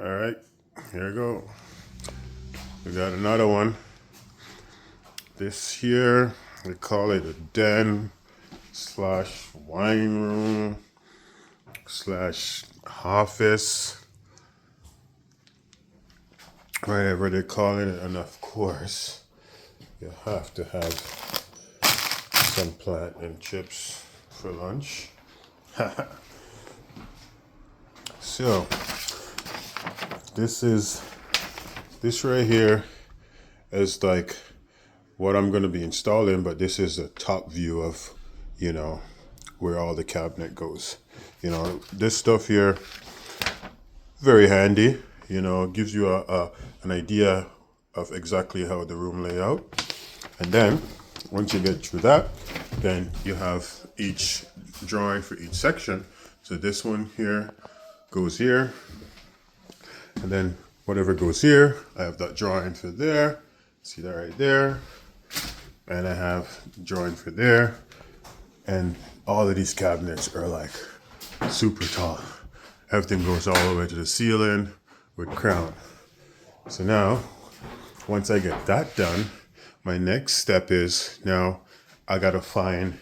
All right, here we go. We got another one. This here, we call it a den slash wine room slash office, whatever they call it. And of course, you have to have some plant and chips for lunch. So this right here is like what I'm going to be installing, but this is the top view of, where all the cabinet goes. This stuff here, very handy, gives you an idea of exactly how the room layout. And then once you get through that, then you have each drawing for each section. So this one here goes here, and then whatever goes here, I have that drawing for there. See that right there? And I have drawing for there. And all of these cabinets are like super tall. Everything goes all the way to the ceiling with crown. So now, once I get that done, my next step is now I gotta find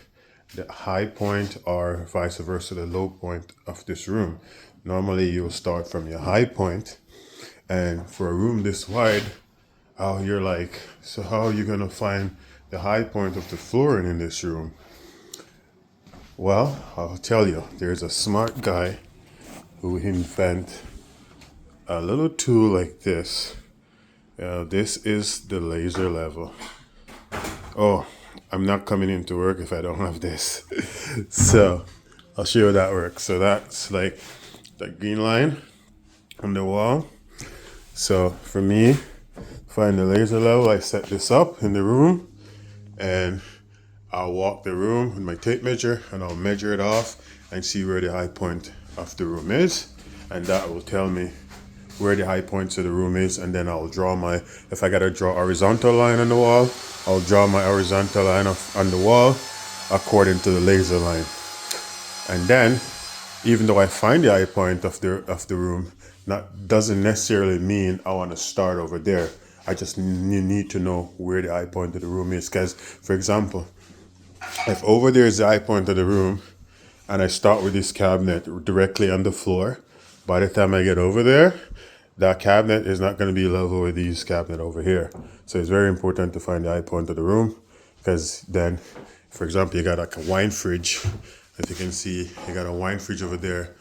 the high point or vice versa, the low point of this room. Normally you'll start from your high point, and for a room this wide, you're like, so how are you gonna find the high point of the flooring in this room? Well, I'll tell you, there's a smart guy who invent a little tool like this. This is the laser level. Oh, I'm not coming into work if I don't have this. So I'll show you how that works. So that's like the green line on the wall. So for me, find the laser level, I set this up in the room, and I'll walk the room with my tape measure and I'll measure it off and see where the high point of the room is. And that will tell me where the high points of the room is. And then I'll draw if I gotta draw a horizontal line on the wall, I'll draw my horizontal line on the wall according to the laser line. And then, even though I find the high point of the room, that doesn't necessarily mean I want to start over there. I just need to know where the high point of the room is. Because, for example, if over there is the high point of the room, and I start with this cabinet directly on the floor, by the time I get over there, that cabinet is not going to be level with these cabinet over here. So it's very important to find the high point of the room, because then, for example, you got like a wine fridge. As you can see, you got a wine fridge over there.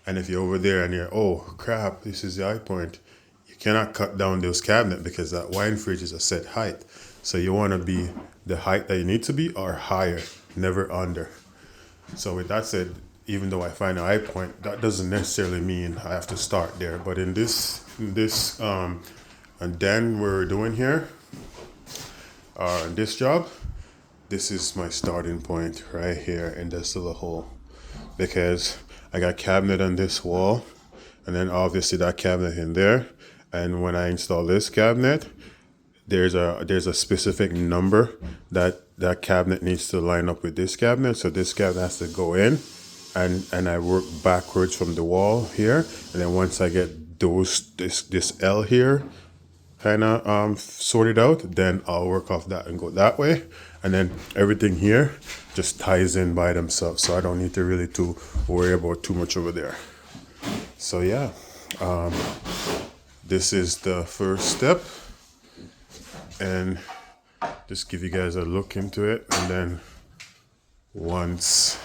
And if you're over there and you're, oh crap, this is the high point, you cannot cut down those cabinets because that wine fridge is a set height. So you want to be the height that you need to be or higher, never under. So with that said, even though I find a high point, that doesn't necessarily mean I have to start there. But in this and then we're doing here, in this job, this is my starting point right here in this little hole, because I got cabinet on this wall, and then obviously that cabinet in there. And when I install this cabinet, there's a specific number that cabinet needs to line up with this cabinet. So this cabinet has to go in, and I work backwards from the wall here. And then once I get this L here kind of sorted out, then I'll work off that and go that way. And then everything here just ties in by themselves, so I don't need to really worry about too much over there. So yeah, this is the first step, and just give you guys a look into it. And then once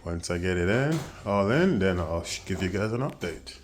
I get it all in, then I'll give you guys an update.